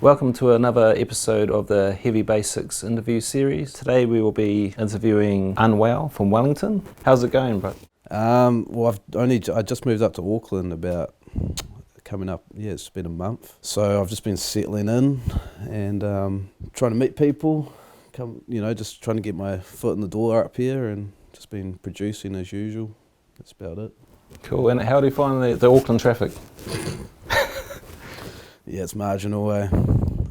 Welcome to another episode of the Heavy Bassix interview series. Today we will be interviewing Unwell from Wellington. How's it going, bro? Well, I just moved up to Auckland about coming up. Yeah, it's been a month. So I've just been settling in and trying to meet people. Just trying to get my foot in the door up here and just been producing as usual. That's about it. Cool. And how do you find the Auckland traffic? Yeah, it's marginal,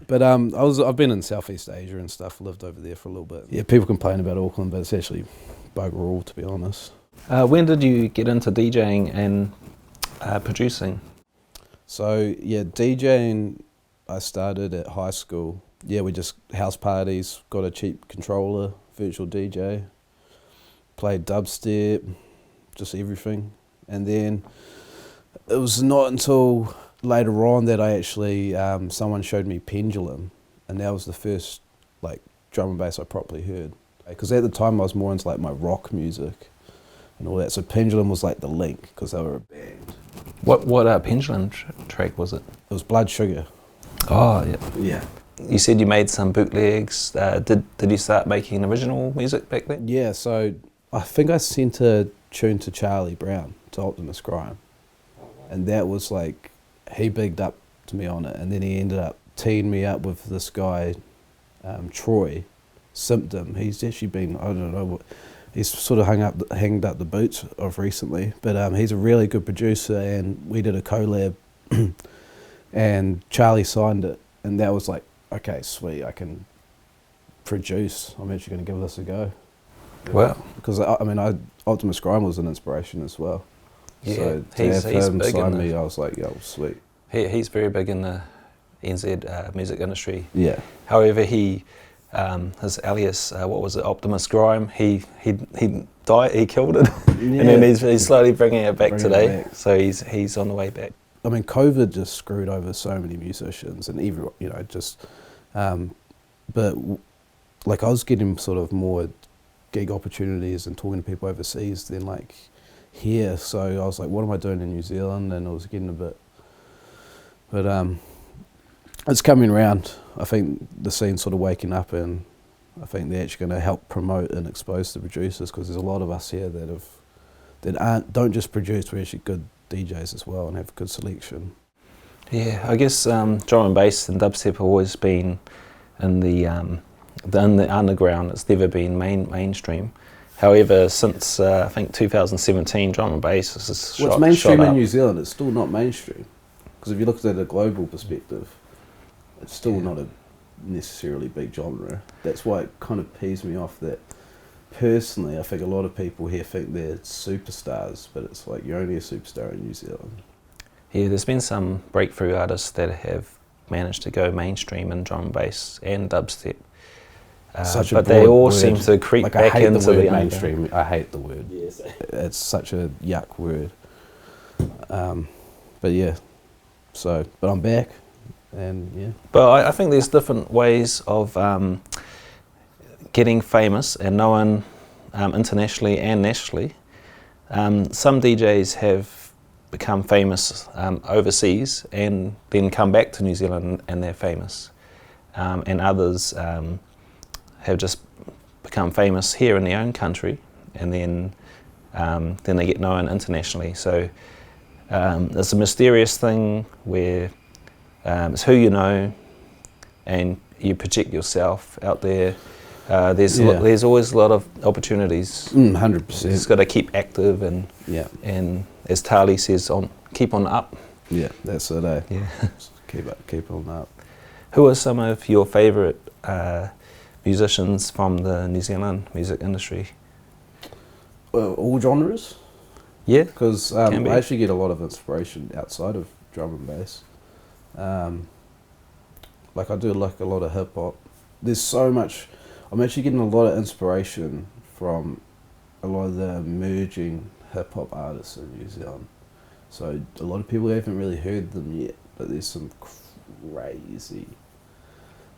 But I've been in Southeast Asia and stuff, lived over there for a little bit. Yeah, people complain about Auckland, but it's actually bugger all, to be honest. When did you get into DJing and producing? So, yeah, DJing, I started at high school. Yeah, we just house parties, got a cheap controller, virtual DJ, played dubstep, just everything. And then it was not until later on that I actually, someone showed me Pendulum, and that was the first drum and bass I properly heard. Because at the time I was more into my rock music and all that, so Pendulum was the link, because they were a band. What Pendulum track was it? It was Blood Sugar. Oh, yeah. Yeah. You said you made some bootlegs. Did you start making original music back then? Yeah, so I think I sent a tune to Charlie Brown, to Optimus Grime, and that was he bigged up to me on it, and then he ended up teeing me up with this guy, Troy Symptom. He's actually been, I don't know, he's sort of hanged up the boots of recently, but he's a really good producer, and we did a collab, and Charlie signed it, and that was okay, sweet, I can produce. I'm actually going to give this a go. Wow. Because Optimus Grime was an inspiration as well. Yeah, so he's big sign me, I was yo, sweet. He's very big in the NZ music industry. Yeah. However, he his alias, what was it, Optimus Grime? He died. He killed it, yeah. And then he's slowly bringing it back today. So he's on the way back. I mean, COVID just screwed over so many musicians and everyone, but I was getting sort of more gig opportunities and talking to people overseas than here, so I was what am I doing in New Zealand? And I was getting a bit, but it's coming around. I think the scene's sort of waking up, and I think they're actually going to help promote and expose the producers, because there's a lot of us here that don't just produce, we're actually good DJs as well and have good selection. Yeah, I guess drum and bass and dubstep have always been in the underground. It's never been mainstream. However, since I think 2017, drum and bass is it's mainstream in New Zealand. It's still not mainstream, because if you look at a global perspective, it's still not a necessarily big genre. That's why it kind of pees me off that. Personally, I think a lot of people here think they're superstars, but it's you're only a superstar in New Zealand. Yeah, there's been some breakthrough artists that have managed to go mainstream in drum and bass and dubstep. But they all seem to creep back into the mainstream. I hate the word. Yes. It's such a yuck word. But yeah, but I'm back, and yeah. But I think there's different ways of getting famous and known internationally and nationally. Some DJs have become famous overseas and then come back to New Zealand and they're famous, and others have just become famous here in their own country, and then they get known internationally. So it's a mysterious thing where it's who you know, and you project yourself out there. There's always a lot of opportunities. 100%. You've got to keep active, and as Tali says, keep on up. Yeah, that's it. Yeah. keep on up. Who are some of your favourite musicians from the New Zealand music industry? All genres? Yeah, because I actually get a lot of inspiration outside of drum and bass. I do a lot of hip hop. There's so much. I'm actually getting a lot of inspiration from a lot of the emerging hip hop artists in New Zealand. So a lot of people haven't really heard them yet, but there's some crazy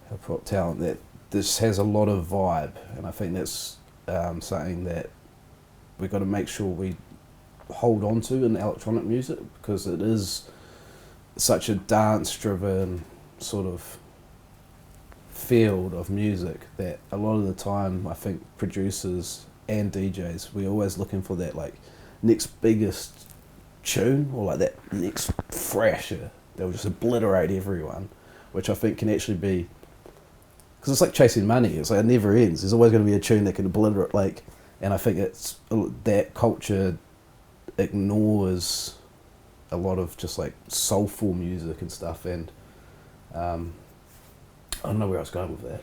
hip hop talent that this has a lot of vibe, and I think that's something that we've got to make sure we hold on to in electronic music, because it is such a dance-driven sort of field of music that a lot of the time I think producers and DJs, we're always looking for that like next biggest tune, or like that next thrasher that will just obliterate everyone, which I think can actually be, because it's like chasing money, it's like it never ends, there's always going to be a tune that can obliterate, like, and I think it's that culture ignores a lot of just like soulful music and stuff, and I don't know where I was going with that.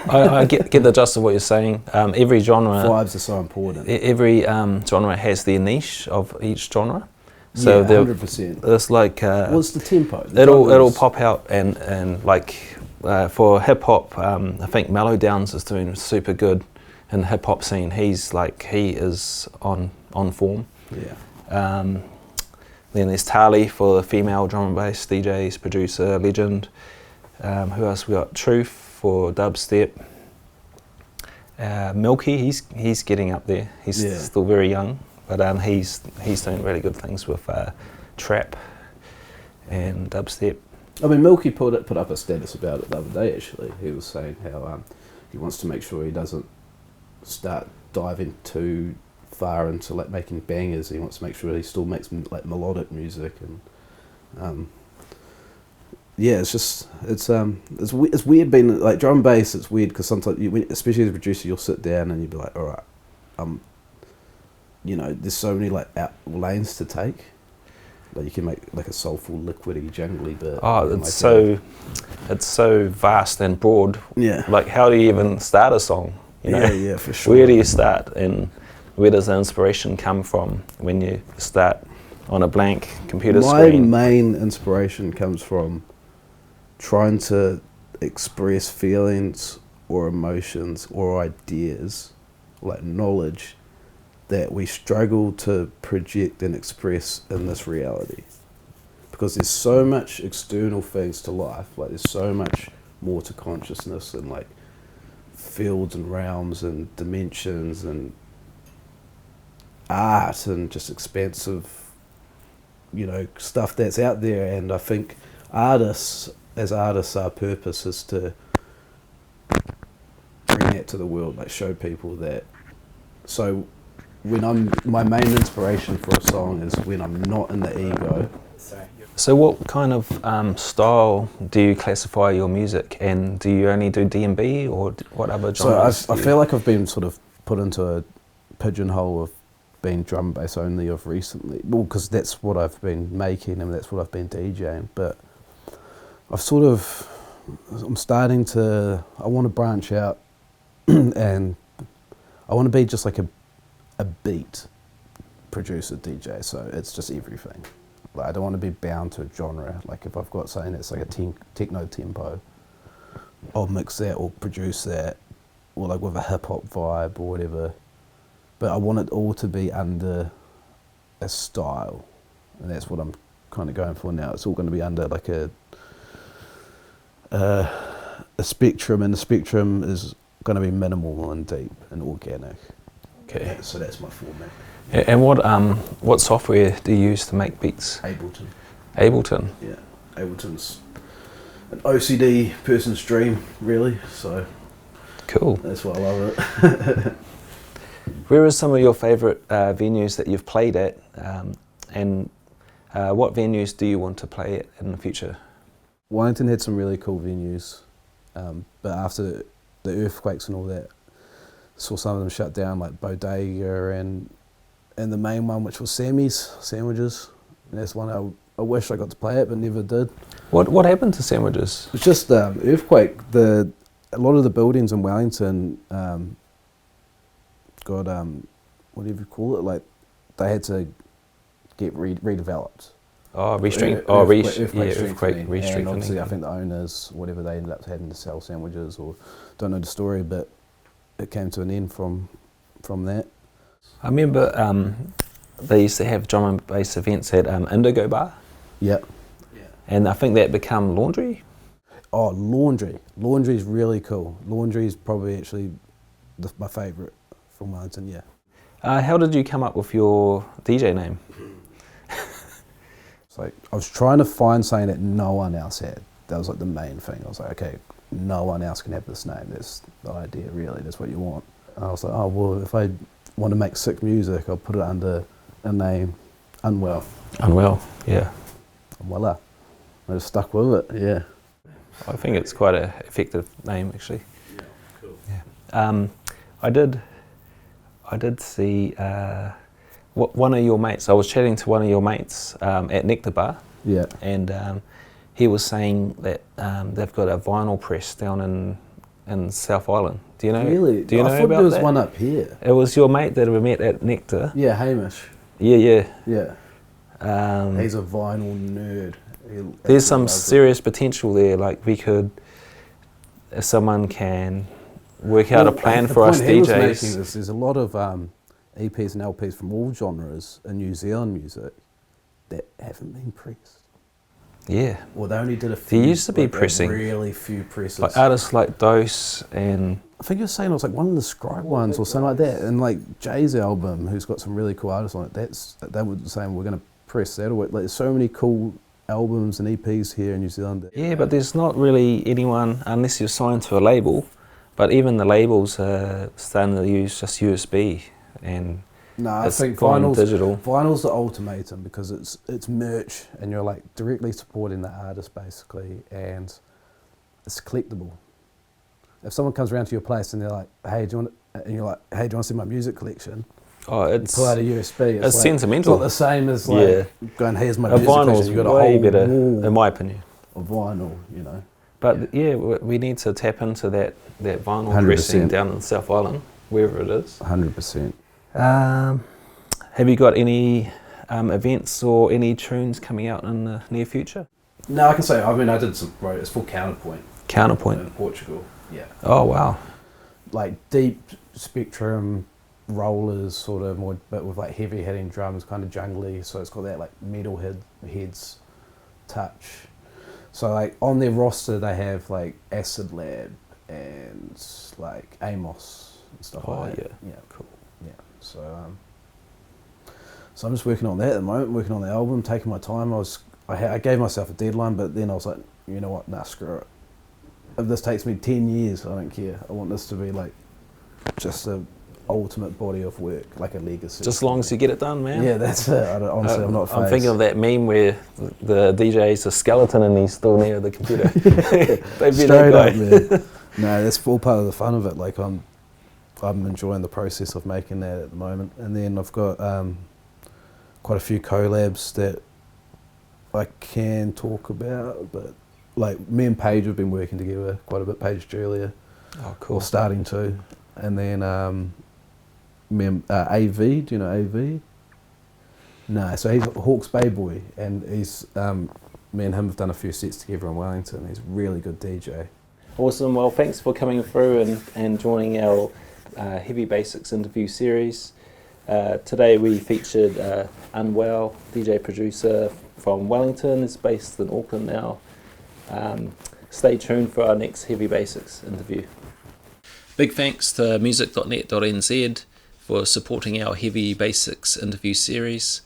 I get the gist of what you're saying. Every genre... Vibes are so important. Every genre has their niche of each genre. So yeah, 100%. There's like... what's the tempo? It'll pop out and like for hip hop, I think Mellow Downs is doing super good in the hip hop scene. He is on form. Yeah. Then there's Tali for the female drum and bass DJs, producer, legend. Who else we got? Truth for dubstep. Milky, he's getting up there. He's still very young, but he's doing really good things with trap and dubstep. I mean, Milky put up a status about it the other day. Actually, he was saying how he wants to make sure he doesn't start diving too far into like making bangers. He wants to make sure he still makes like melodic music, and yeah, it's just it's weird being like drum and bass. It's weird because sometimes especially as a producer, you'll sit down and you'll be like, all right, you know, there's so many like lanes to take. Like you can make like a soulful, liquidy, jungly bit. Oh, it's so vast and broad. Yeah. Like, how do you even start a song? You know? Yeah, for sure. Where do you start, and where does the inspiration come from when you start on a blank computer screen? My main inspiration comes from trying to express feelings or emotions or ideas, like knowledge, that we struggle to project and express in this reality. Because there's so much external things to life, like there's so much more to consciousness, and like fields and realms and dimensions and art and just expansive, you know, stuff that's out there. And I think as artists, our purpose is to bring that to the world, like show people that. So when my main inspiration for a song is when I'm not in the ego. So what kind of style do you classify your music, and do you only do D&B, or what other genres? So I feel like I've been sort of put into a pigeonhole of being drum bass only of recently. Well, because that's what I've been making and that's what I've been DJing. But I'm starting to, I want to branch out and I want to be just like a beat producer DJ. So it's just everything. Like I don't want to be bound to a genre. Like if I've got something that's like a techno tempo, I'll mix that or produce that, or like with a hip hop vibe or whatever. But I want it all to be under a style, and that's what I'm kind of going for now. It's all going to be under like a spectrum, and the spectrum is going to be minimal and deep and organic. Okay. So that's my format. And what software do you use to make beats? Ableton. Ableton? Yeah. Ableton's an OCD person's dream, really. So cool. That's why I love it. Where are some of your favourite venues that you've played at, and what venues do you want to play at in the future? Wellington had some really cool venues, but after the earthquakes and all that, saw some of them shut down, like Bodega and the main one, which was Sammy's Sandwiches. And that's one I wish I got to play it, but never did. What happened to Sandwiches? It's just earthquake. A lot of the buildings in Wellington got whatever you call it, like they had to get redeveloped. Earthquake restrengthening. And obviously I think the owners, whatever, they ended up having to sell Sandwiches, or don't know the story, but it came to an end from that. I remember they used to have drum and bass events at Indigo Bar. Yep. Yeah. And I think that became Laundry. Oh, Laundry. Laundry's really cool. Laundry's probably actually my favourite from Wellington, yeah. How did you come up with your DJ name? It's like I was trying to find something that no one else had. That was like the main thing. I was like, okay, no one else can have this name. That's the idea, really. That's what you want. And I was like, oh well, if I want to make sick music, I'll put it under a name, Unwell. Unwell, yeah. And voila. I just stuck with it. Yeah. I think it's quite an effective name, actually. Yeah, cool. Yeah. I did see one of your mates. I was chatting to one of your mates at Nectar Bar. Yeah. And he was saying that they've got a vinyl press down in South Island. Do you know? Really? Do you know I thought about there was that? one up here. It was your mate that we met at Nectar. Yeah, Hamish. Yeah. Yeah. He's a vinyl nerd. There's some serious potential there. Like we could, if someone can work out a plan for us DJs. He was making DJs. there's a lot of EPs and LPs from all genres in New Zealand music that haven't been pressed. Yeah. Well, they only did a few. There used to be like, pressing. Really few presses. Like artists like Dose and. I think you were saying it was like one of the Scribe ones or something like that. And like Jay's album, who's got some really cool artists on it, they were saying we're going to press that. Or like, there's so many cool albums and EPs here in New Zealand. Yeah, but there's not really anyone, unless you're signed to a label, but even the labels are starting to use just USB and no, I think digital. Vinyl's the ultimatum because it's merch and you're like directly supporting the artist basically, and it's collectible. If someone comes around to your place and they're like, "Hey, do you want?" And you're like, "Hey, do you want to see my music collection?" Oh, it's you pull out a USB. It's like, sentimental. It's not the same as like going, "Here's my music vinyl's collection." You got a way whole better, wall in my opinion. of vinyl, you know. But yeah, we need to tap into that vinyl 100%. pressing down in South Island, wherever it is. 100%. Have you got any events or any tunes coming out in the near future? No, I can say. I mean, I did some. Right, it's called Counterpoint. Counterpoint. In Portugal. Yeah. Oh wow. Like deep spectrum rollers, sort of more, but with like heavy hitting drums, kind of jungly. So it's got that like metal heads touch. So like on their roster they have like Acid Lab and like Amos and stuff like that. Yeah. Yeah. Cool. Yeah. So I'm just working on that at the moment, working on the album, taking my time. I gave myself a deadline, but then I was like, you know what, nah, screw it. If this takes me 10 years, I don't care. I want this to be like just a ultimate body of work, like a legacy. Just as long as you get it done, man. Yeah, that's it. Honestly, I'm not phased. I'm thinking of that meme where the DJ's a skeleton and he's still near the computer. They'd be Straight that guy. up, man. No, that's all part of the fun of it. Like I'm enjoying the process of making that at the moment. And then I've got quite a few collabs that I can talk about, but like me and Paige have been working together quite a bit. Paige Julia. Oh, cool. Or starting to. And then me and AV, do you know AV? No, so he's a Hawke's Bay boy, and he's me and him have done a few sets together in Wellington. He's a really good DJ. Awesome. Well, thanks for coming through and joining our Heavy Bassix interview series. Today we featured Unwell, DJ producer from Wellington. Is based in Auckland now. Stay tuned for our next Heavy Bassix interview. Big thanks to music.net.nz for supporting our Heavy Bassix interview series.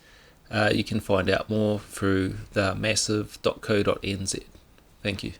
You can find out more through the massive.co.nz. Thank you.